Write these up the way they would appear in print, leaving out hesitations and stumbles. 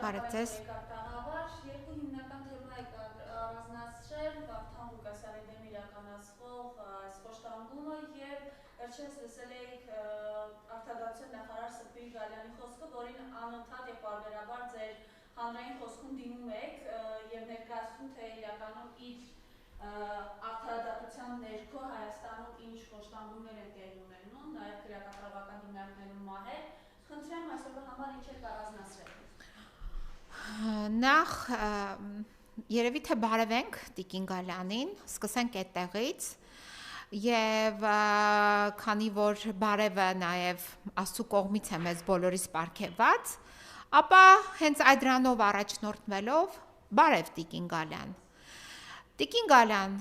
Բարև ձեզ։ Երկու հիմնական թեմա եք առանձնացրել Վարդան Ղուկասյանի դեմ իրականացվող այս խոշտանգումը եւ վերջերս լսել էիք Արտադրության նախարար Սփյուռի Գալյանի խոսքը, որին անընդհատ եւ պարբերաբար ձեր հանրային խոսքում դիմում եք եւ ներկայացնում թե իրականում իր արտադրության ներքո Հայաստանում ինչ խոշտանգումներ են տեղի ունենում, նաեւ քրեակատարողական հիմնարկներում մահեր։ Խնդրեմ այսօրվա համար ինչ եք առանձնացրել։ Նախ երևի թե բարևենք Տիկին Գալյանին, սկսենք այդտեղից եւ քանի որ բարևը նաեւ Աստծո կողմից է մեզ բոլորիս պարգևված, ապա հենց այդ դրանով առաջնորդվելով բարև Տիկին Գալյան։ Տիկին Գալյան,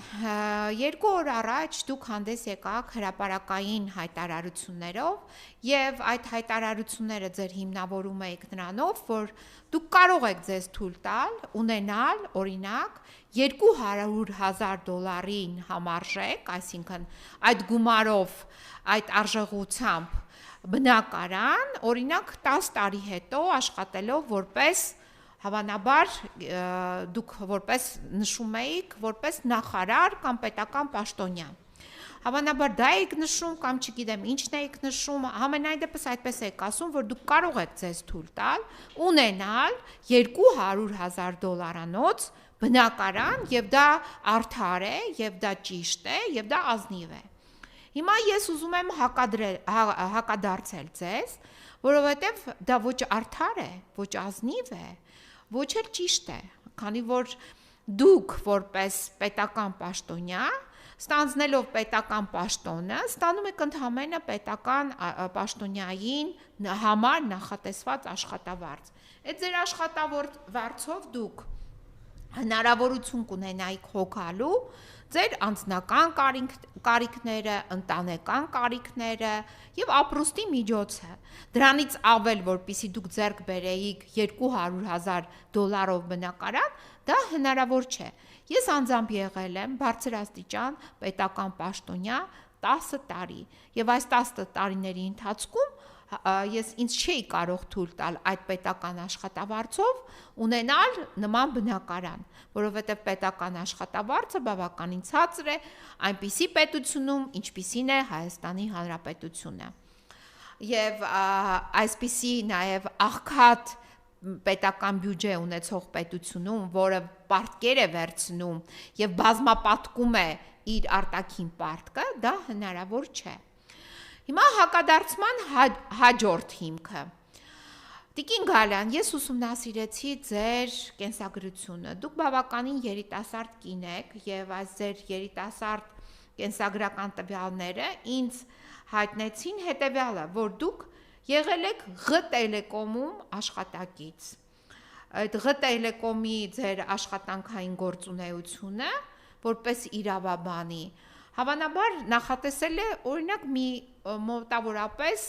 2 օր առաջ դուք հանդես եկաք հրապարակային հայտարարություններով եւ այդ հայտարարությունները ձեր հիմնավորում եք նրանով, որ դուք կարող եք ձեզ թույլ տալ ունենալ օրինակ $200,000 համարժեք, այսինքն այդ գումարով, այդ արժողությամբ բնակարան, օրինակ 10 տարի հետո աշխատելով որպես Հավանաբար դուք որպես նշում էիք որպես նախարար կամ պետական պաշտոնյա։ Հավանաբար դա եք նշում կամ չգիտեմ ինչն եք նշում, համենայն դեպս այդպես եք ասում, որ դուք կարող եք ձեզ թույլ տալ ունենալ $200,000 բնակարան եւ դա արդար է եւ դա ճիշտ է եւ դա ազնիվ է։ Հիմա ես ուզում եմ հակադարձել ձեզ, որովհետեւ դա ոչ արդար է, ոչ ազնիվ է, ոչ էլ ճիշտ է, քանի որ դուք որպես պետական պաշտոնյա, ստանձնելով պետական պաշտոնը, ստանում եք ընդհանրապես պետական պաշտոնյային համար նախատեսված աշխատավարձ։ Այդ ձեր աշխատավարձով դուք հնարավորություն կունենայիք հոգալու ձեր անձնական կարիքները, ընտանեկան կարիքները եւ ապրուստի միջոցը։ Դրանից ավել, որpիսի դուք ձեռք բերեիք $200,000 բնակարան, դա հնարավոր չէ։ Ես անձամբ եղել եմ բարձրաստիճան պետական պաշտոնյա 10 տարի եւ այս 10 տարիների ընթացքում ես ինձ չէի կարող թույլ տալ այդ պետական աշխատավարձով ունենալ նման բնակարան, որովհետև պետական աշխատավարձը բավականին ցածր է այնպիսի պետությունում, ինչպիսին է Հայաստանի Հանրապետությունը։ Եվ այսպիսի նաև աղքատ պետական բյուջե ունեցող պետությունում, որը պարտքեր է վերցնում եւ բազմապատկում է իր արտաքին պարտքը, դա հնարավոր չէ։ Հիմա հակադարձման հաջորդ հիմքը։ Տիկին Գալյան, ես ուսումնասիրեցի ձեր կենսագրությունը։ Դուք բավականին երիտասարդ կին եք եւ այս ձեր երիտասարդ կենսագրական տվյալները ինձ հայտնեցին հետեւյալը, որ դուք եղել եք Ղ տելեկոմում աշխատակից։ Այդ Ղ տելեկոմի ձեր աշխատանքային գործունեությունը որպես իրավաբանի Հավանաբար նախատեսել է օրինակ մի մոտավորապես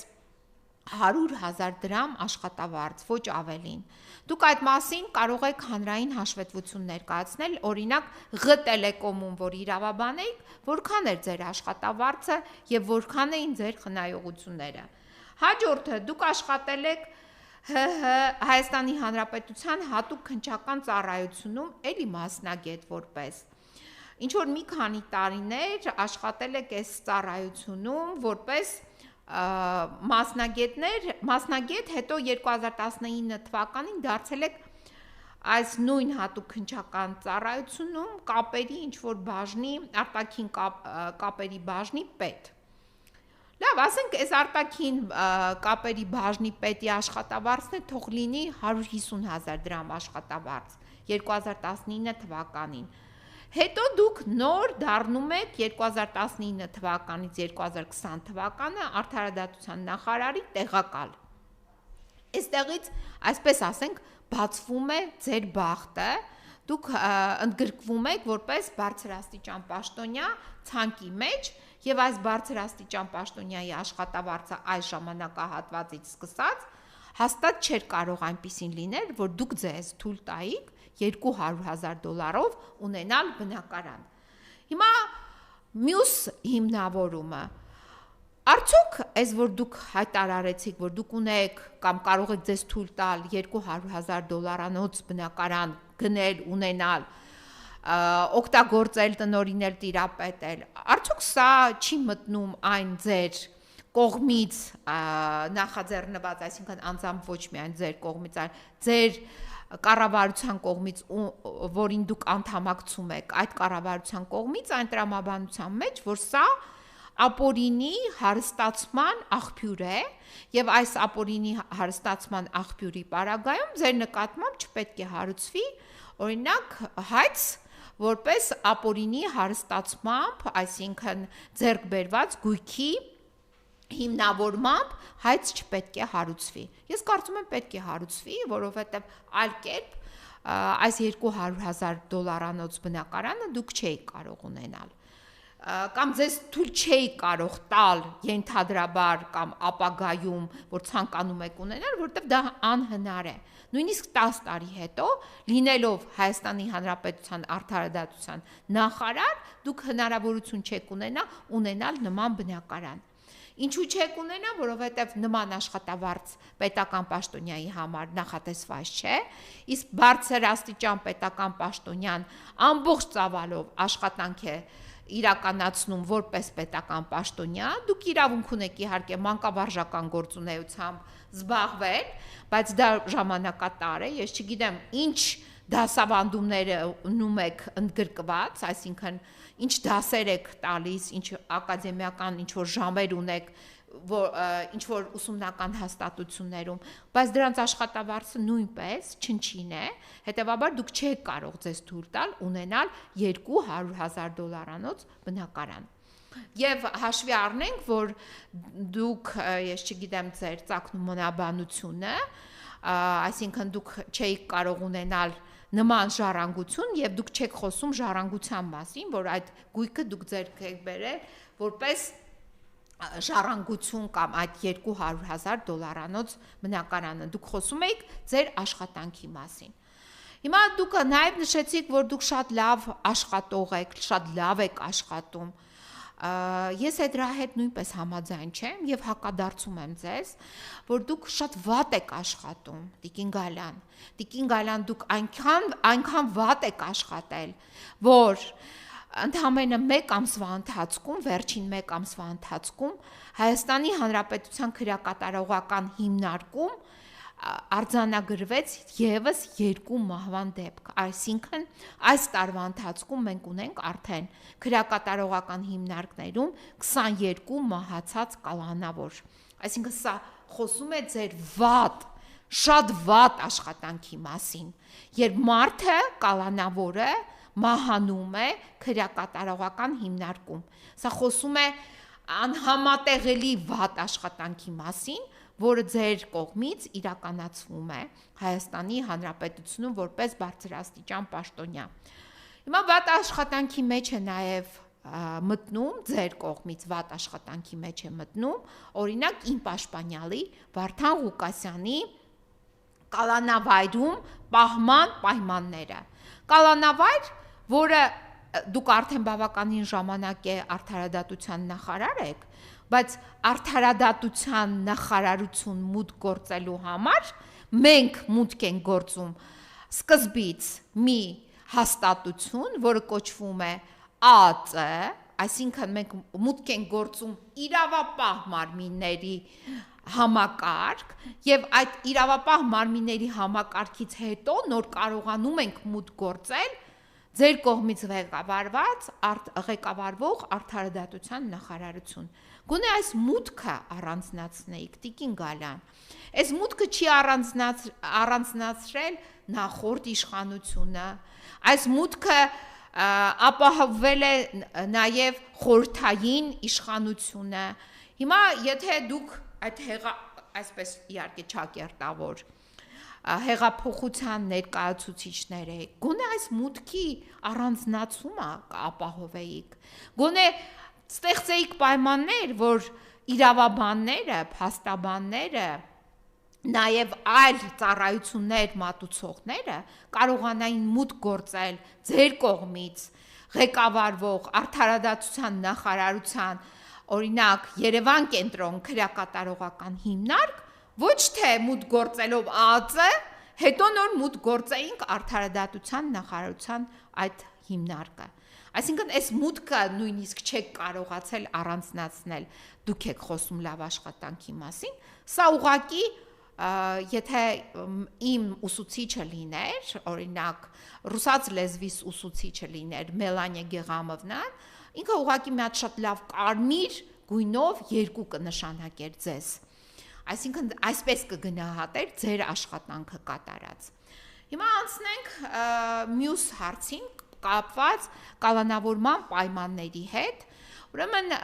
$100,000 աշխատավարձ, ոչ ավելին։ Դուք այդ մասին կարող եք հանրային հաշվետվություն ներկայացնել, օրինակ Ղ տելեկոմում, որ իրավաբան եք, որքան էր ձեր աշխատավարձը եւ որքան էին ձեր խնայողությունները։ Հաջորդը դուք աշխատել եք Հայաստանի Հանրապետության հատուկ քննչական ծառայությունում, էլի մասնագետ որպես Ինչ որ մի քանի տարիներ աշխատել եք այս ծառայությունում որպես մասնագետ, հետո 2019 թվականին դարձել եք այս նույն հատուկ քննչական ծառայությունում կապերի ինչ որ բաժնի, արտաքին կապերի բաժնի պետ։ Լավ, ասենք այս արտաքին կապերի բաժնի պետի աշխատավարձն է թող լինի $150,000 աշխատավարձ 2019 թվականին։ Հետո դուք նոր դառնում եք 2019 թվականից 2020 թվականը արդարադատության նախարարի տեղակալ։ Այստեղից, այսպես ասենք, բացվում է ձեր բախտը, դուք ընդգրկվում եք որպես բարձրաստիճան պաշտոնյա ցանկի մեջ եւ այս բարձրաստիճան պաշտոնյայի աշխատավարձը այս ժամանակահատվածից սկսած հաստատ չէր կարող այնպիսին լինել, որ դուք ձեզ թույլ տայիք $200,000 ունենալ բնակարան։ Հիմա մյուս հիմնավորումը Արդյոք այս որ դուք հայտարարեցիք, որ դուք ունեք կամ կարող եք ձեզ թույլ տալ $200,000 բնակարան գնել, ունենալ, օգտագործել, տնօրինել, տիրապետել, արդյոք սա չի մտնում այն ձեր կողմից նախաձեռնված, այսինքն անձամբ ոչ միայն ձեր կողմից, այլ ձեր կառավարության կողմից, որին դուք անդամակցում եք, այդ կառավարության կողմից այն տրամաբանության մեջ, որ սա ապօրինի հարստացման աղբյուր է եւ այս ապօրինի հարստացման աղբյուրի պարագայում ձեր նկատմամբ չպետք է հարուցվի օրինակ հայց որպես ապօրինի հարստացմամբ, այսինքն ձեռք բերված գույքի հիմնավորմամբ հայց չպետք է հարուցվի։ Ես կարծում եմ պետք է հարուցվի, որովհետեւ այլ կերպ այս $200,000 բնակարանը դուք չէիք կարող ունենալ։ Կամ ձեզ թույլ չէի կարող տալ ենթադրաբար կամ ապագայում, որ ցանկանում եք ունենալ, որովհետև դա անհնար է։ Նույնիսկ 10 տարի հետո, լինելով Հայաստանի Հանրապետության արդարադատության նախարար, դուք հնարավորություն չեք ունենալ նման բնակարան։ Ինչու չեք ունենա, որովհետև նման աշխատավարձ պետական պաշտոնյայի համար նախատեսված չէ, իսկ բարձր աստիճան պետական պաշտոնյան ամբողջ ծավալով աշխատանք է իրականացնում որպես պետական պաշտոնյա, դուք իրավունք ունեք իհարկե մանկավարժական գործունեությամբ զբաղվել, բայց դա ժամանակատար է, ես չգիտեմ ինչ դասավանդումներ ունում եք ընդգրկված, այսինքն ինչ դասեր եք տալիս, ինչ ակադեմիական ինչ-որ ժամեր ունեք, ինչ որ ուսումնական հաստատություններում, բայց դրանց աշխատավարձը նույնպես չնչին է, հետևաբար դուք չեք կարող ձեզ թույլ տալ ունենալ $200,000 բնակարան։ Եվ հաշվի առնենք, որ դուք, ես չգիտեմ ձեր ծագնումաբանությունը, այսինքն դուք չէիք կարող ունենալ նման ժառանգություն եւ դուք չեք խոսում ժառանգության մասին, որ այդ գույքը դուք ձեռք եք բերել որպես ժառանգություն կամ այդ $200,000 բնակարանը դուք խոսում եք ձեր աշխատանքի մասին։ Հիմա դուք նաև նշեցիք, որ դուք շատ լավ աշխատող եք, շատ լավ եք աշխատում։ Ես դրա հետ նույնպես համաձայն չեմ եւ հակադարձում եմ ձեզ, որ դուք շատ վատ եք աշխատում, Տիկին Գալյան։ Տիկին Գալյան, դուք այնքան վատ եք աշխատել, որ ընդամենը 1 ամսվա ընթացքում, վերջին 1 ամսվա ընթացքում Հայաստանի Հանրապետության քրեակատարողական հիմնարկում արձանագրվեց եւս 2 մահվան դեպք, այսինքն այս տարվա ընթացքում մենք ունենք արդեն քրեակատարողական հիմնարկներում 22 մահացած կալանավոր, այսինքն սա խոսում է ձեր վատ, շատ վատ աշխատանքի մասին, երբ մարդը կալանավորը մահանում է քրեակատարողական հիմնարկում, սա խոսում է անհամատեղելի վատ աշխատանքի մասին, որը ձեր կողմից իրականացվում է Հայաստանի Հանրապետությունում որպես բարձրաստիճան պաշտոնյա։ Հիմա վատ աշխատանքի մեջ է նաև մտնում, ձեր կողմից վատ աշխատանքի մեջ է մտնում, օրինակ իմ պաշտպանյալի Վարդան Ղուկասյանի կալանավայրում պահման պայմանները։ Կալանավայր, որը դուք արդեն բավականին ժամանակ է արդարադատության նախարար եք, բայց արդարադատության նախարարություն մուտք գործելու համար մենք մուտք ենք գործում սկզբից մի հաստատություն, որը կոչվում է ԱԾ, այսինքն մենք մուտք ենք գործում իրավապահ մարմինների համակարգ եւ այդ իրավապահ մարմինների համակարգից հետո նոր կարողանում ենք մուտք գործել ձեր կողմից ղեկավարվող արդարադատության նախարարություն։ Գոնե այս մուտքը առանձնացնեիք, Տիկին Գալյան։ Այս մուտքը չի առանձնացրել նախորդ իշխանությունը, այս մուտքը ապահովվել է նաև խորհրդային իշխանությունը։ Հիմա եթե դուք այդ այսպես իհարկե ճակերտավոր հեղափոխության ներկայացուցիչներ եք, գոնե այս մուտքի առանձնացումը ապահովեիք, գոնե ստեղծեիք պայմաններ, որ իրավաբանները, փաստաբանները, նաև այլ ծառայություններ մատուցողները կարողանային մուտք գործել ձեր կողմից ղեկավարվող արդարադատության նախարարության օրինակ Երևան կենտրոն քրեակատարողական հիմնարկ, ոչ թե մուտք գործելով ԱԱԾ, հետո նոր մուտք գործեինք արդարադատության նախարարության այդ հիմնարկը։ Այսինքն այս մուտքը նույնիսկ չեք կարողացել առանձնացնել, դուք եք խոսում լավ աշխատանքի մասին, սա ուղղակի եթե իմ ուսուցիչը լիներ, օրինակ ռուսաց լեզվի ուսուցիչը լիներ Մելանիա Գեղամովնան, ինքը ուղղակի մի հատ շատ լավ կարմիր գույնով 2 կնշանակեր ձեզ։ Այսինքն այսպես կգնահատեր ձեր աշխատանքը կատարած։ Հիմա անցնենք մյուս հարցին կապված կալանավորման պայմանների հետ։ Ուրեմն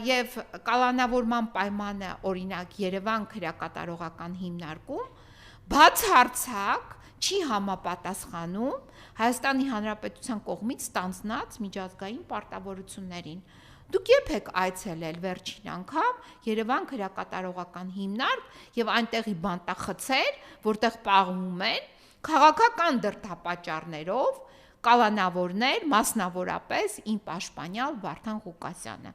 եւ կալանավորման պայմանը օրինակ Երևան քրեակատարողական հիմնարկում բացարձակ չի համապատասխանում Հայաստանի Հանրապետության կողմից ստանձնած միջազգային պարտավորություններին։ Դուք երբ եք այցելել վերջին անգամ Երևան քրեակատարողական հիմնարկ եւ այնտեղի բանտախցեր, որտեղ պահվում են քաղաքական դրդապատճառներով կալանավորներ, մասնավորապես իմ պաշտպանյալ Վարդան Ղուկասյանը։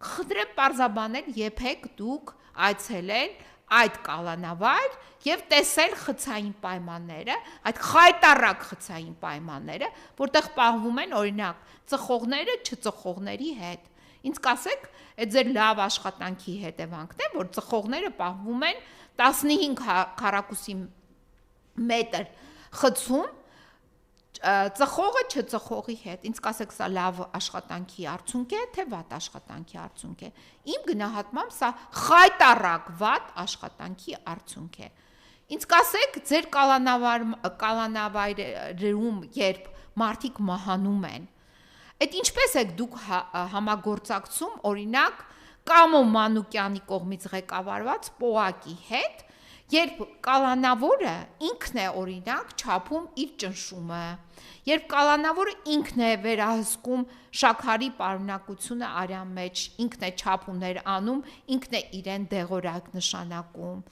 Խնդրեմ պարզաբանել, երբեք դուք այցելել այդ կալանավայր եւ տեսել խցային պայմանները, այդ խայտառակ խցային պայմանները, որտեղ պահվում են օրինակ ծխողները չծխողների հետ։ Ինձ կասեք, այդ ձեր լավ աշխատանքի հետևանքն է, որ ծխողները պահվում են 15 քառակուսի մետր խցում ծխողը չծխողի հետ։ Ինձ կասեք, սա լավ աշխատանքի արդյունք է, թե վատ աշխատանքի արդյունք է։ Իմ գնահատմամբ սա խայտառակ վատ աշխատանքի արդյունք է։ Ինձ կասեք, ձեր կալանավայրերում երբ մարդիկ մահանում են, այդ ինչպես եք դուք համագործակցում օրինակ Կամո Մանուկյանի կողմից ղեկավարված ՊՕԱԿ-ի հետ, երբ կալանավորը ինքն է օրինակ չափում իր ճնշումը, երբ կալանավորը ինքն է վերահսկում շաքարի պարունակությունը արյան մեջ, ինքն է չափումներ անում, ինքն է իրեն դեղորայք նշանակում։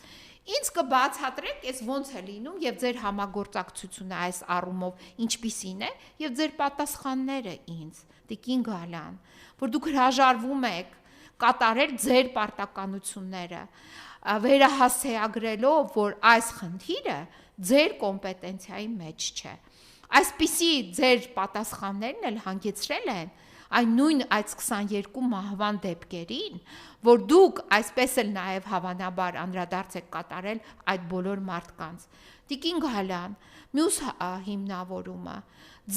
Ինձ կբացատրեք, այս ոնց է լինում եւ ձեր համագործակցությունը այս առումով ինչպիսին է եւ ձեր պատասխանները ինձ, Տիկին Գալան, որ դուք հրաժարվում եք կատարել ձեր պարտականությունները, վերահասցեագրելով, որ այս խնդիրը ձեր կոմպետենցիայի մեջ չէ։ Այսպիսի ձեր պատասխաններն էլ հանգեցրել են այն նույն այս 22 մահվան դեպքերին, որ դուք այսպես էլ նաև հավանաբար անդրադարձ եք կատարել այդ բոլոր մարդկանց։ Տիկին Գալան, մյուս հիմնավորումը,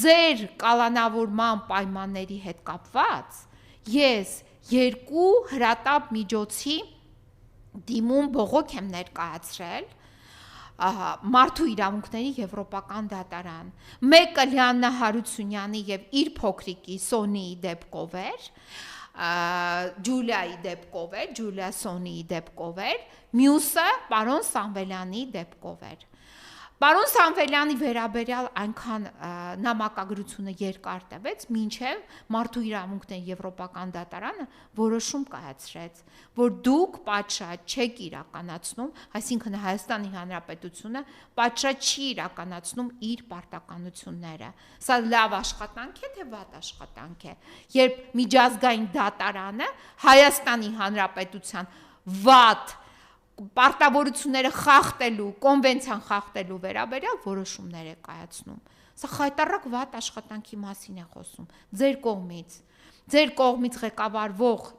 ձեր կալանավորման պայմանների հետ կապված ես 2 հրատապ միջոցի դիմում բողոք եմ ներկայացրել Մարդու իրավունքների եվրոպական դատարան, մեկը Լիաննա Հարությունյանի եւ իր փոքրիկի Սոնիի դեպքով էր, Ջուլիայի դեպքով էր, Ջուլիա Սոնիի դեպքով էր, մյուսը պարոն Սամվելյանի դեպքով էր։ Պարոն Սամվելյանի վերաբերյալ այնքան նամակագրությունը երկար տևեց, մինչև Մարդու իրավունքների եվրոպական դատարանը որոշում կայացրեց, որ դուք պատշաճ չեք իրականացնում, այսինքն Հայաստանի Հանրապետությունը պատշաճ չի իրականացնում իր պարտականությունները։ Սա լավ աշխատանք է, թե վատ աշխատանք է, երբ միջազգային դատարանը Հայաստանի Հանրապետության վատ պարտավորությունները խախտելու, կոնվենցիան խախտելու վերաբերյալ որոշումներ է կայացնում։ Սա խայտառակ վատ աշխատանքի մասին է խոսում։ Ձեր կողմից ղեկավարվող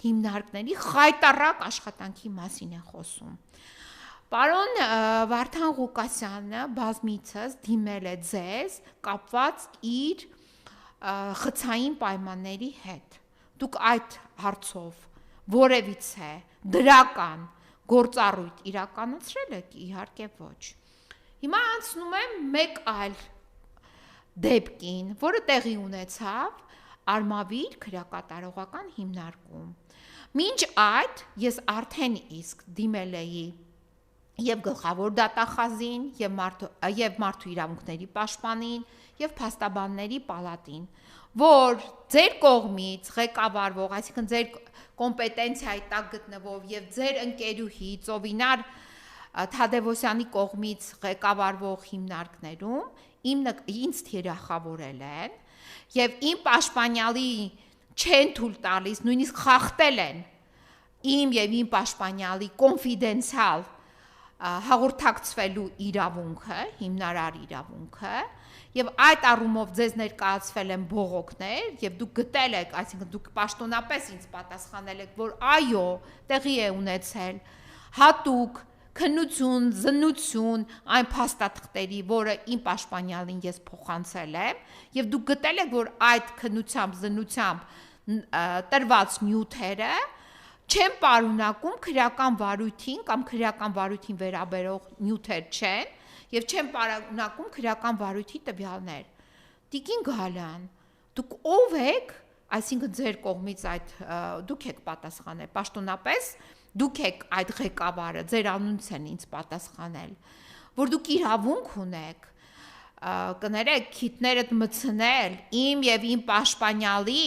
հիմնարկների խայտառակ աշխատանքի մասին է խոսում։ Պարոն Վարդան Ղուկասյանը բազմիցս դիմել է ձեզ կապված իր խցային պայմանների հետ։ Դուք այդ հարցով որևիցե դրական գործառույթ իրականացրել եք, իհարկե ոչ։ Հիմա անցնում եմ մեկ այլ դեպքին, որը տեղի ունեցավ Արմավիր քրեակատարողական հիմնարկում։ Մինչ այդ ես արդեն իսկ դիմել էի եւ գլխավոր դատախազին, եւ Մարդու իրավունքների պաշտպանին, եւ փաստաբանների պալատին, որ ձեր կողմից ղեկավարվող, այսինքն ձեր կոմպետենցիայի տակ գտնվող եւ ձեր ընկերուհի Ծովինար Թադևոսյանի կողմից ղեկավարվող հիմնարկներում ինձ թիրախավորել են եւ իմ պաշտպանյալի չեն թույլ տալիս, նույնիսկ խախտել են իմ եւ իմ պաշտպանյալի կոնֆիդենցիալ հաղորդակցվելու իրավունքը, հիմնարար իրավունքը, եւ այդ առումով ձեզ ներկայացվել են բողոքներ եւ դուք գտել եք, այսինքն դուք պաշտոնապես ինձ պատասխանել եք, որ այո, տեղի է ունեցել հատուկ քննություն, զննություն այն փաստաթղթերի, որը իմ պաշտպանյալին ես փոխանցել եմ, եւ դուք գտել եք, որ այդ քննությամբ, զննությամբ տրված նյութերը չեն պարունակում քրեական վարույթին կամ քրեական վարույթին վերաբերող նյութեր չեն եւ չեն պարունակում քրեական վարույթի տվյալներ։ Տիկին Գալյան, դուք ով եք, այսինքն ձեր կողմից այդ դուք եք պատասխանել, պաշտոնապես դուք եք այդ ղեկավարը, ձեր անունից են ինձ պատասխանել, որ դուք իրավունք ունեք կներեք քիթներդ մտցնել իմ եւ իմ պաշտպանյալի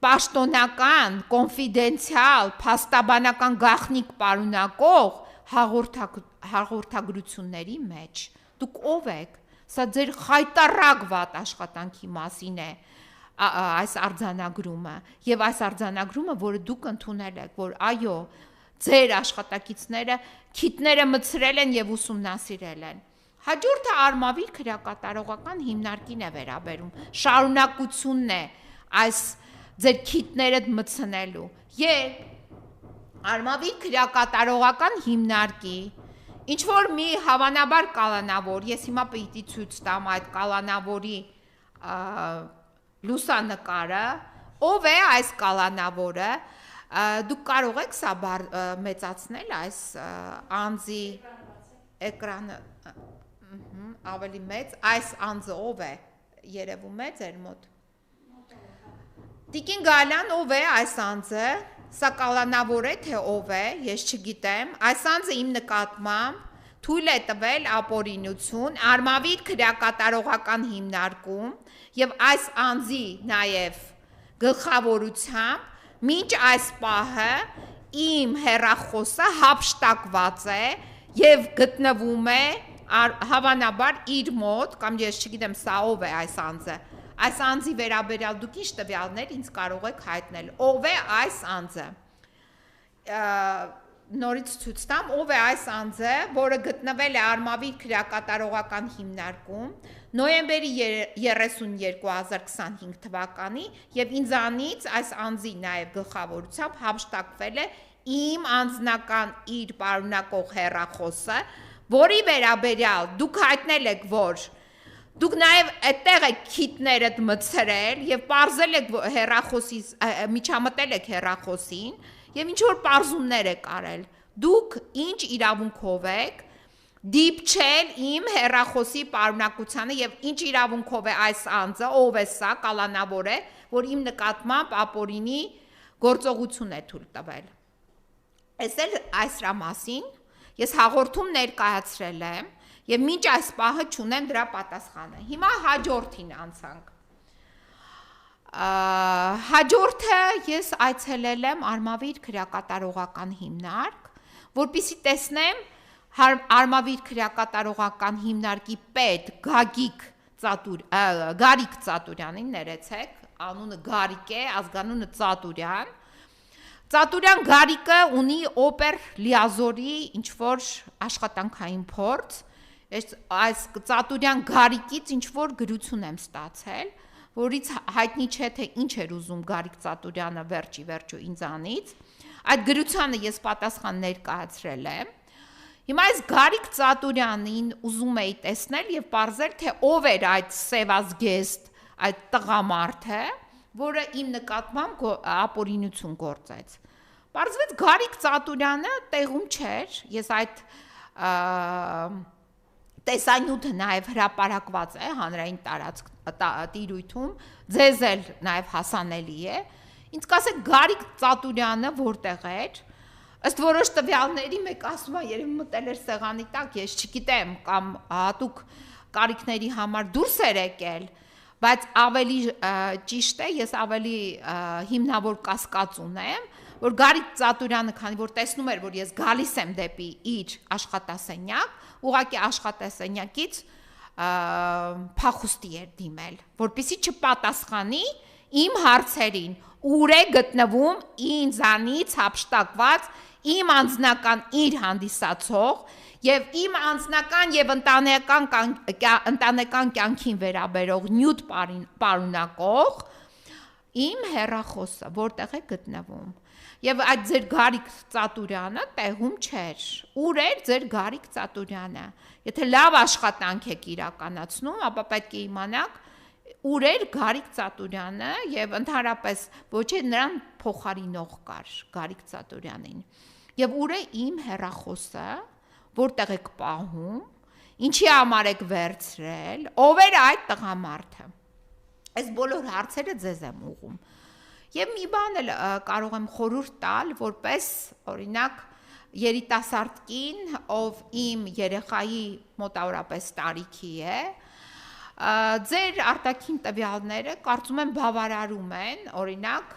պաշտոնական, կոնֆիդենցիալ, փաստաբանական գաղտնիք պարունակող հաղորդագրությունների մեջ։ Դուք ով եք։ Սա ձեր խայտառակ վատ աշխատանքի մասին է այս արձանագրումը եւ այս արձանագրումը, որը դուք ընդունել եք, որ այո, ձեր աշխատակիցները քիթները մտցրել են եւ ուսումնասիրել են։ Հաջորդը Արմավիր քրեակատարողական հիմնարկին է վերաբերում։ Շարունակությունն է այս ձեր քիթներդ մտցնելու եւ Արմավիր քրեակատարողական հիմնարկի ինչ որ մի հավանաբար կալանավոր, ես հիմա պիտի ցույց տամ այդ կալանավորի լուսանկարը, ով է այս կալանավորը, դուք կարող եք սա մեծացնել այս անձի էկրանը ավելի մեծ, այս անձը ով է, երևում է ձեր մոտ։ Տիկին Գալյան ով է այս անձը, սա կալանավոր է, թե ով է, ես չգիտեմ, այս անձը իմ նկատմամբ թույլ է տվել ապօրինություն Արմավիր քրեակատարողական հիմնարկում եւ այս անձի նաեւ գլխավորությամբ մինչ այս պահը իմ հեռախոսը հափշտակված է եւ գտնվում է հավանաբար իր մոտ կամ ես չգիտեմ սա ով է այս անձը Այս անձի վերաբերյալ դուք ինչ տվյալներ ինձ կարող եք հայտնել, ով է այս անձը, նորից ցույց տամ, ով է այս անձը, որը գտնվել է Արմավիր քրեակատարողական հիմնարկում, նոյեմբերի 32, 2025 թվականի եւ ինձանից այս անձի նաեւ գլխավորությամբ հափշտակվել է իմ անձնական իր պարունակող հեռախոսը, որի վերաբերյալ դուք հայտնել եք, որ Դուք նաև այդտեղ եք քիթներդ մտցրել եւ պարզել եք հեռախոսի միջամտել եք հեռախոսին եւ ինչ որ պարզումներ եք արել։ Դուք ինչ իրավունքով եք դիպչել իմ հեռախոսի պարունակությանը եւ ինչ իրավունքով է այս անձը, ով է սա, կալանավոր է, որ իմ նկատմամբ ապօրինի գործողություն է թույլ տվել։ Այս մասին ես հաղորդում ներկայացրել եմ Եվ մինչ այս պահը չունեմ դրա պատասխանը։ Հիմա հաջորդին անցանք։ Հաջորդը ես այցելել եմ Արմավիր քրեակատարողական հիմնարկ, որպեսզի տեսնեմ Արմավիր քրեակատարողական հիմնարկի պետ Գարիկ Ծատուրյանին, ներեցեք, անունը Գարիկ է, ազգանունը Ծատուրյան։ Ծատուրյան Գարիկը ունի օպեր լիազորի ինչ որ աշխատանքային փորձ Այս Ծատուրյան Գարիկից ինչ-որ գրություն եմ ստացել, որից հայտնի չէ, թե ինչ էր ուզում Գարիկ Ծատուրյանը վերջի ինձանից, այդ գրությանը ես պատասխան ներկայացրել եմ, հիմա այս Գարիկ Ծատուրյանին ուզում էի տեսնել և պարզել, թե ով էր այդ սևազգեստ, այդ տղամարդը, որը իմ նկատմամբ ապօրինություն գործեց։ Պարզվեց Գարիկ Ծատուրյանը տեղում չէր, ես այդ տեսանյութը նաև հրապարակված է հանրային տիրույթում, ձեզ էլ նաև հասանելի է, ինձ կասեք Գարիկ Ծատուրյանը որտեղ էր, ըստ որոշ տվյալների մեկ ասում է երևի մտել էր սեղանի տակ, ես չգիտեմ, կամ հատուկ կարիքների համար դուրս էր եկել, բայց ավելի ճիշտ է, ես ավելի հիմնավոր կասկած ունեմ, որ Գարիկ Ծատուրյանը, քանի որ տեսնում էր, որ ես գալիս եմ դեպի իր աշխատասենյակ, ուղղակի աշխատասենյակից փախուստի էր դիմել, որպեսզի չպատասխանի իմ հարցերին, ուր է գտնվում ինձանից հափշտակված իմ անձնական իր հանդիսացող եւ իմ անձնական եւ ընտանեկան կյանքին վերաբերող նյութ պարունակող իմ հեռախոսը որտեղ է գտնվում եւ այդ ձեր Գարիկ Ծատուրյանը տեղում չէր ուր էր ձեր Գարիկ Ծատուրյանը եթե լավ աշխատանք եք իրականացնում ապա պետք է իմանաք ուր էր Գարիկ Ծատուրյանը եւ ընդհանրապես ոչ է նրան փոխարինող կար Գարիկ Ծատուրյանին եւ ուր է իմ հեռախոսը որտեղ եք պահում ինչի համար եք վերցրել ով էր այդ տղամարդը այս բոլոր հարցերը ձեզ եմ ուղում եւ մի բան էլ կարող եմ խորհուրդ տալ որպես օրինակ երիտասարդ կին ով իմ երեխայի մոտավորապես տարիքի է ձեր արտաքին տվյալները կարծում եմ բավարարում են օրինակ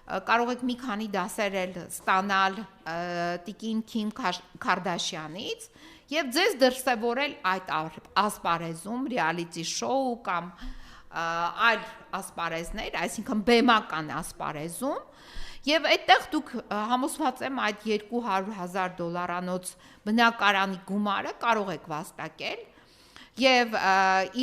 կարող եք մի քանի դասեր ստանալ տիկին Քիմ Քարդաշյանից եւ ձեզ դրսեւորել այդ ասպարեզում ռեալիթի շոու կամ այլ ասպարեզներ, այսինքն բեմական ասպարեզում եւ այդտեղ դուք համոզված եմ այդ $200,000 բնակարանի գումարը կարող եք վաստակել եւ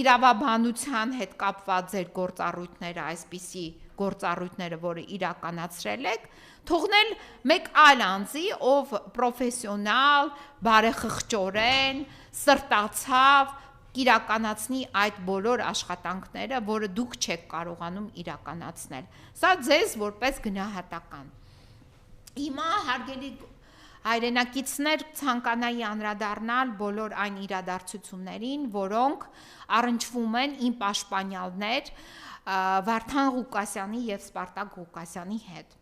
իրավաբանության հետ կապված ձեր գործառույթները այսպիսի գործառույթները, որը իրականացրել եք, թողնել մեկ այլ անձի, ով պրոֆեսիոնալ, բարեխղճորեն, սրտացավ իրականացնի այդ բոլոր աշխատանքները, որը դուք չեք կարողանում իրականացնել։ Սա ձեզ որպես գնահատական։ Հիմա հարգելի հայրենակիցներ ցանկանայի անդրադառնալ բոլոր այն իրադարձություններին, որոնք առնչվում են իմ պաշտպանյալներ Վարդան Ղուկասյանի եւ Սպարտակ Ղուկասյանի հետ։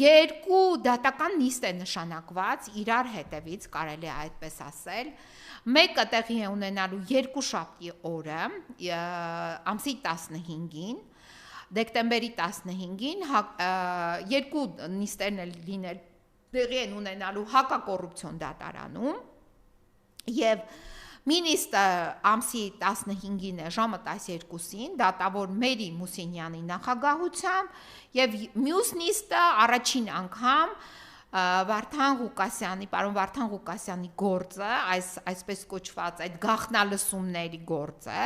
Երկու դատական նիստ է նշանակված իրար հետևից, կարելի է այդպես ասել։ Մեկը տեղի է ունենալու երկուշաբթի օրը, ամսի 15-ին, դեկտեմբերի 15-ին, երկու նիստերն էլ լինել տեղի են ունենալու հակակոռուպցիոն դատարանում եւ մինիստրը ամսի 15-ին է ժամը 12-ին դատավոր Մերի Մուսինյանի նախագահությամբ եւ մյուս նիստը առաջին անգամ պարոն Վարդան Ղուկասյանի գործը, այսպես կոչված այդ գաղտնալսումների գործը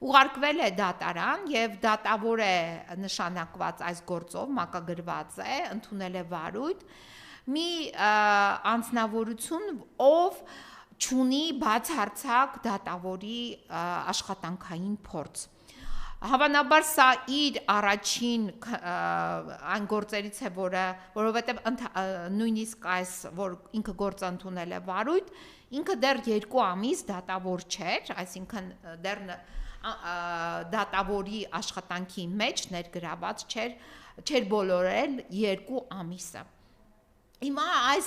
ուղարկվել է դատարան եւ դատավոր է նշանակված այս գործով, մակագրված է, ընդունել է վարույթ մի անձնավորություն, ով չունի բացարձակ դատավորի աշխատանքային փորձ։ Հավանաբար սա իր առաջին այն գործերից է, որովհետև նույնիսկ այս, որ ինքը գործ ընդունել է վարույթ, ինքը դեռ 2 ամիս դատավոր չէր, այսինքն դեռ դատավորի աշխատանքի մեջ ներգրաված չէր բոլորել 2 ամիսը։ Հիմա այս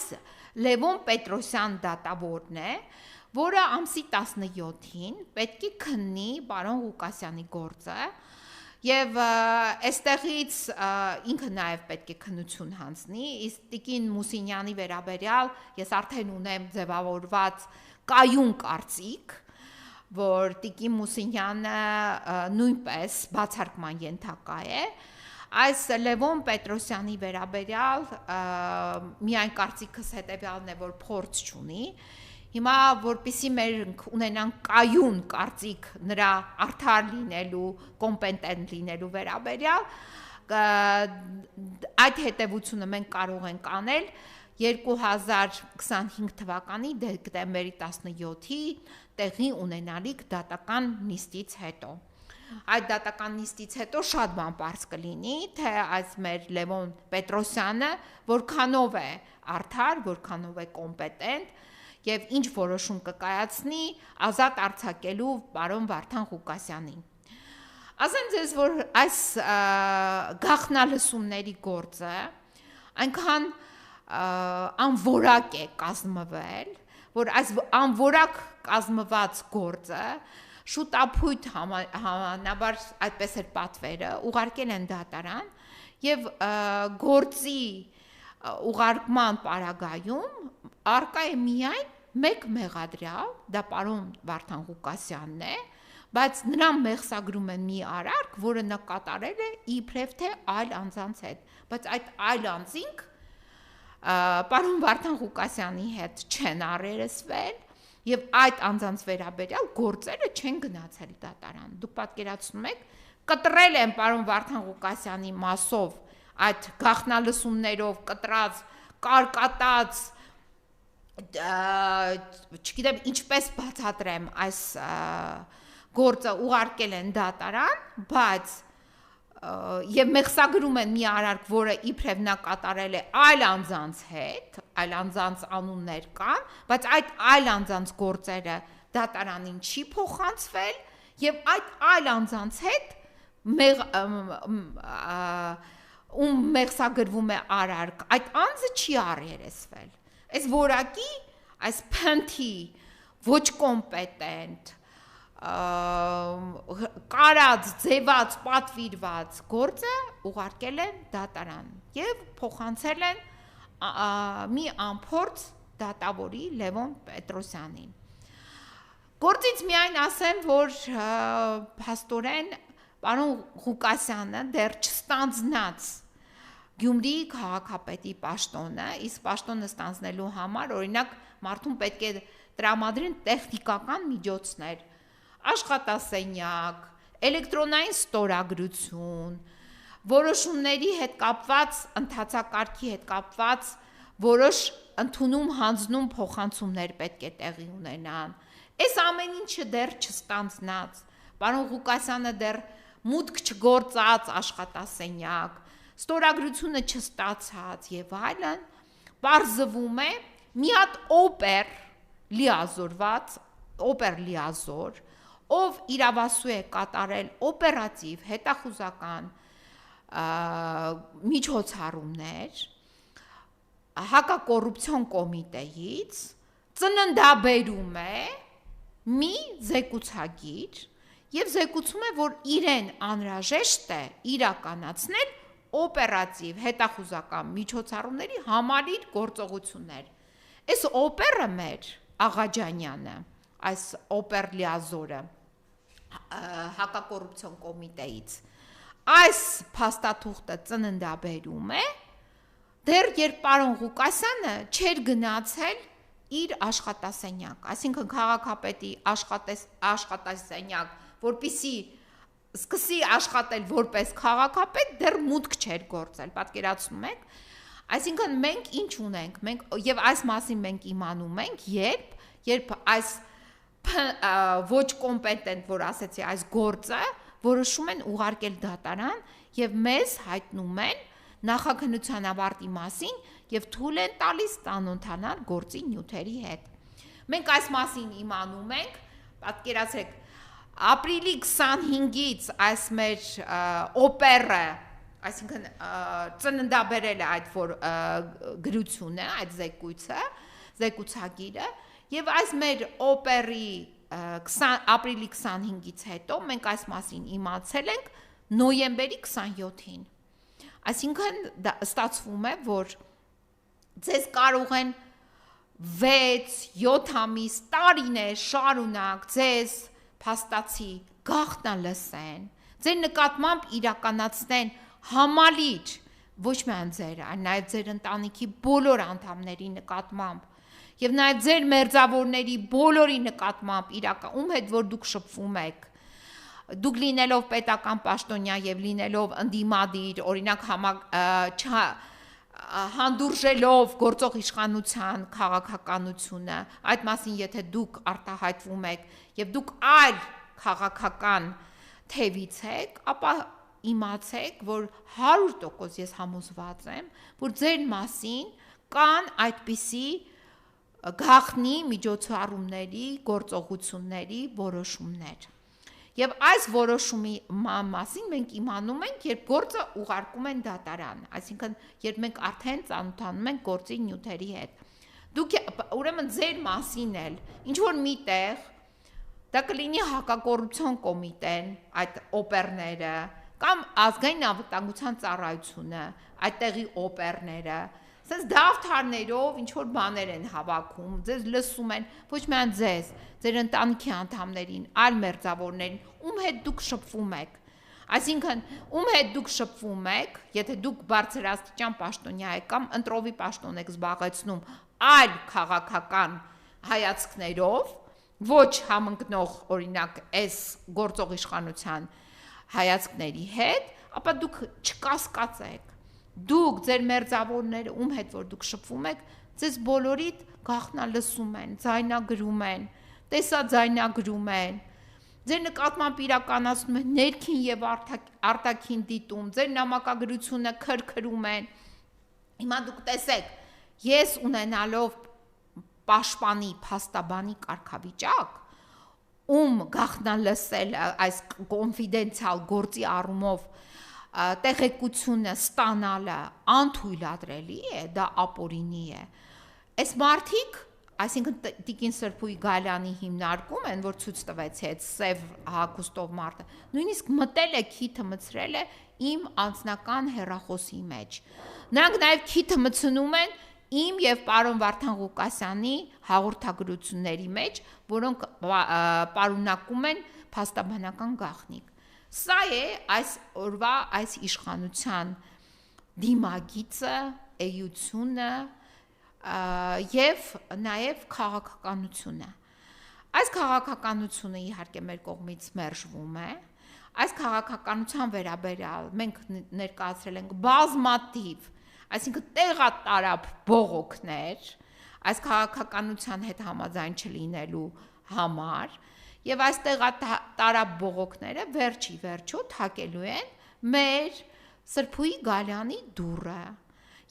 Լևոն Պետրոսյան դատավորն է, որը ամսի 17-ին պետք է քննի պարոն Ղուկասյանի գործը եւ այստեղից ինքը նաեւ պետք է քննություն հանձնի, իսկ տիկին Մուսինյանի վերաբերյալ ես արդեն ունեմ ձևավորված կայուն կարծիք, որ տիկին Մուսինյանը նույնպես բացարկման ենթակա է, այս Լևոն Պետրոսյանի վերաբերյալ միայն կարծիքս հետևյալն է, որ փորձ չունի, հիմա որպեսզի մենք ունենանք կայուն կարծիք նրա արդար լինելու, կոմպետենտ լինելու վերաբերյալ, այդ հետևությունը մենք կարող ենք անել 2025 թվականի դեկտեմբերի 17-ի տեղի ունենալիք դատական նիստից հետո։ Այդ դատական նիստից հետո շատ բան պարզ կլինի, թե այս մեր Լևոն Պետրոսյանը որքանով է արդար, որքանով է կոմպետենտ եւ ինչ որոշում կկայացնի ազատ արձակելու պարոն Վարդան Ղուկասյանին։ Ասեմ ձեզ, որ այս գաղտնալսումների գործը այնքան անորակ է կազմվել, որ այս անորակ կազմված գործը շուտապույտ համանաբար այդպես էր պատվերը, ուղարկել են դատարան եւ գործի ուղարկման պարագայում արկա է միայն մեկ մեղադրյալ, դա պարոն Վարդան Ղուկասյանն է, բայց նրան մեղսագրում են մի արարք, որը նա կատարել է իբրև թե այլ անձանց հետ, բայց այդ այլ անձինք պարոն Վարդան Ղուկասյանի հետ չեն առերեսվել եւ այդ անձանց վերաբերյալ գործերը չեն գնացել դատարան։ Դուք պատկերացնում եք, կտրել են պարոն Վարդան Ղուկասյանի մասով այդ գաղտնալսումներով կտրած, կարկատած, չգիտեմ ինչպես բացատրեմ այս գործը ուղարկել են դատարան, բայց եւ մեղսագրում են մի արարք, որը իբրև նա կատարել է այլ անձանց հետ, այլ անձանց անուններ կան, բայց այդ այլ անձանց գործերը դատարանին չի փոխանցվել եւ այդ այլ անձանց հետ ում մեղսագրվում է արարք, այդ անձը չի առերեսվել։ Այս որակի, այս փնթի ոչ կոմպետենտ կարած, ձևած, պատվիրված գործը ուղարկել են դատարան եւ փոխանցել են մի անփորձ դատավորի Լևոն Պետրոսյանին։ Գործից միայն ասեմ, որ փաստորեն պարոն Ղուկասյանը դեռ չստանձնած Գյումրիի քաղաքապետի պաշտոնը, իսկ պաշտոնը ստանձնելու համար օրինակ մարդուն պետք է տրամադրեն տեխնիկական միջոցներ, աշխատասենյակ, էլեկտրոնային ստորագրություն, որոշումների հետ կապված, ընթացակարգի հետ կապված որոշ ընդունում, հանձնում փոխանցումներ պետք է տեղի ունենան։ Այս ամեն ինչը դեռ չստանձնած, պարոն Ղուկասյանը դեռ մուտք չգործած աշխատասենյակ, ստորագրությունը չստացած եւ այլն, բարձվում է մի հատ օպեր լիազոր, ով իրավասու է կատարել օպերատիվ հետախուզական միջոցառումներ հակակոռուպցիոն կոմիտեից, ծննդաբերում է մի զեկուցագիր եւ զեկուցում է, որ իրեն անհրաժեշտ է իրականացնել օպերատիվ հետախուզական միջոցառումների համալիր գործողություններ։ Այս օպերը մեր Աղաջանյանը, այս օպեր լիազորը հակակոռուպցիոն կոմիտեից այս փաստաթուղթը ծննդաբերում է, դեռ երբ պարոն Ղուկասյանը չէր գնացել իր աշխատասենյակ, այսինքն քաղաքապետի աշխատասենյակ, որպեսզի սկսի աշխատել որպես քաղաքապետ, դեռ մուտք չէր գործել, պատկերացնում եք, այսինքն մենք ինչ ունենք, եւ այս մասին մենք իմանում ենք, երբ այս ոչ կոմպետենտ, որ ասեցի, այս գործը որոշում են ուղարկել դատարան եւ մեզ հայտնում են նախաքննության ավարտի մասին եւ թույլ են տալիս ծանոթանալ գործի նյութերի հետ։ Մենք այս մասին իմանում ենք, պատկերացրեք, ապրիլի 25-ից այս մեր օպերը, այսինքն ծննդաբերել է այդ գրությունը, այդ զեկուցագիրը, եւ այս մեր օպերի ապրիլի 25-ից հետո մենք այս մասին իմացել ենք նոյեմբերի 27-ին։ Այսինքն ստացվում է, որ ձեզ կարող են 6-7 ամիս, տարիներ շարունակ ձեզ փաստացի գաղտնալսեն, ձեր նկատմամբ իրականացնեն համալիր, ոչ միայն ձեր, այլ նաև ձեր ընտանիքի բոլոր անդամների նկատմամբ եւ նաեւ ձեր մերձավորների բոլորի նկատմամբ ում հետ որ դուք շփվում եք, դուք լինելով պետական պաշտոնյա եւ լինելով ընդդիմադիր, օրինակ հանդուրժելով գործող իշխանության քաղաքականությունը, այդ մասին եթե դուք արտահայտվում եք եւ դուք այլ քաղաքական թևից եք, ապա իմացեք, որ 100% ես համոզված եմ, որ ձեր մասին կան այդպիսի գաղտնի միջոցառումների, գործողությունների որոշումներ։ Եվ այս որոշումի մասին մենք իմանում ենք, երբ գործը ուղարկում են դատարան, այսինքն երբ մենք արդեն ծանոթանում ենք գործի նյութերի հետ։ Դուք ուրեմն ձեր մասին էլ ինչ որ միտեղ դա կլինի հակակոռուպցիոն կոմիտեն, այդ օպերները, կամ ազգային անվտանգության ծառայությունը, այդտեղի օպերները, Սենց դավթարներով ինչ որ բաներ են հավաքում, ձեզ լսում են, ոչ միայն ձեզ, ձեր ընտանիքի անդամներին, այլ մերձավորներին, ում հետ դուք շփվում եք։ Այսինքն, ում հետ դուք շփվում եք, եթե դուք բարձրաստիճան պաշտոնյա եք կամ ընտրովի պաշտոն եք զբաղեցնում այլ քաղաքական հայացքներով, ոչ համընկնող օրինակ այս գործող իշխանության հայացքների հետ, ապա դուք չկասկած եք։ Դուք ձեր մերձավորները, ում հետ որ դուք շփվում եք, ձեզ բոլորիդ գաղտնալսում են, ձայնագրում են, տեսաձայնագրում են, ձեր նկատմամբ իրականացնում են ներքին եւ արտաքին դիտում, ձեր նամակագրությունը քրքրում են։ Հիմա դուք տեսեք, ես ունենալով պաշտպանի, փաստաբանի կարգավիճակ, ում գաղտնալսել այս կոնֆիդենցիալ գործի առումով տեղեկությունը ստանալը անթույլատրելի է, դա ապօրինի է։ Այս մարդիկ, այսինքն Տիկին Սրփուի Գալյանի հիմնարկում են, որ ցույց տվեց այդ սև հագուստով մարդը, նույնիսկ մտել է քիթը մցրել է իմ անձնական հեռախոսի մեջ։ Նրանք նաև քիթը մցնում են իմ եւ պարոն Վարդան Ղուկասյանի հաղորդագրությունների մեջ, որոնք պարունակում են փաստաբանական գաղտնիք։ Սա է այս օրվա այս իշխանության դիմագիծը, էությունը եւ նաեւ քաղաքականությունը։ Այս քաղաքականությունը իհարկե մեր կողմից մերժվում է։ Այս քաղաքականության վերաբերյալ մենք ներկայացրել ենք բազմաթիվ, այսինքն տեղատարապ բողոքներ այս քաղաքականության հետ համաձայն չլինելու համար, եւ այս տեղատարապ բողոքները վերջի վերջո թակելու են մեր Սրփուի Գալյանի դուռը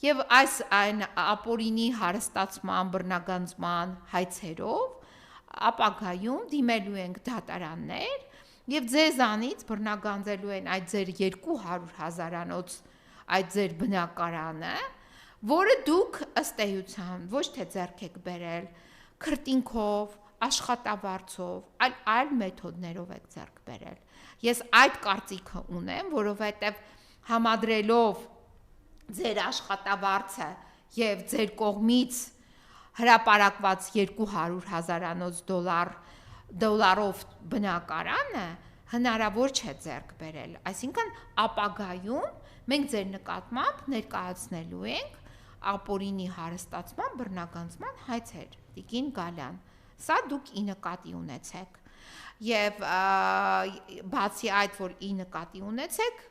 եւ այս այն ապօրինի հարստացման, բռնագանձման հայցերով ապագայում դիմելու ենք դատարաններ եւ ձեզանից բռնագանձելու են այդ ձեր 200,000-անոց այդ ձեր բնակարանը, որը դուք ըստ էության ոչ թե ձեռք եք բերել քրտինքով, աշխատավարձով, այլ մեթոդներով եք ձեռք բերել։ Ես այդ կարծիքը ունեմ, որովհետև համադրելով ձեր աշխատավարձը եւ ձեր կողմից հրապարակված 200,000-անոց դոլարով բնակարանը հնարավոր չէ ձեռք բերել։ Այսինքն ապագայում մենք ձեր նկատմամբ ներկայացնելու ենք ապօրինի հարստացման, բռնագանձման հայցեր, Տիկին Գալյան։ Սա դուք ի նկատի ունեցեք։ Եվ բացի այդ, որ ի նկատի ունեցեք,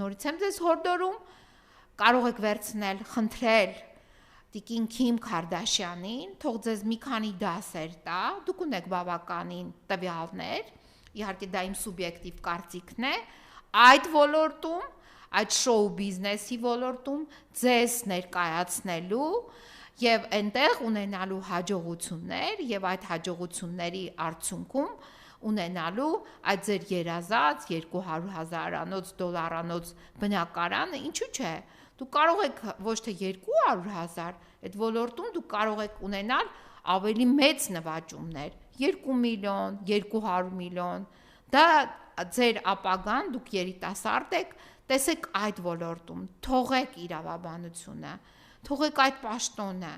նորից եմ ձեզ հորդորում, կարող եք վերցնել, խնդրել Տիկին Քիմ Քարդաշյանին, թող ձեզ մի քանի դասեր տա, դուք ունեք բավականին տվյալներ, իհարկե դա իմ սուբյեկտիվ կարծիքն է, այդ ոլորտում, այդ շոու բիզնեսի ոլորտում ձեզ ներկայացնելու եւ այնտեղ ունենալու հաջողություններ եւ այդ հաջողությունների արդյունքում ունենալու այդ ձեր երազած 200,000-անոց դոլարանոց բնակարանը, ինչու՞ չէ։ Դուք կարող եք ոչ թե 200,000, այդ ոլորտում դուք կարող եք ունենալ ավելի մեծ նվաճումներ, 2 միլիոն, 200 միլիոն։ Դա ձեր ապագան, դուք երիտասարդ եք, տեսեք այդ ոլորտում, թողեք իրավաբանությունը, թողեք այդ պաշտոնը։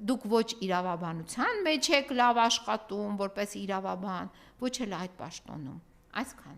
Դուք ոչ իրավաբանության մեջ եք լավ աշխատում որպես իրավաբան, ոչ էլ այդ պաշտոնում։ Այսքան։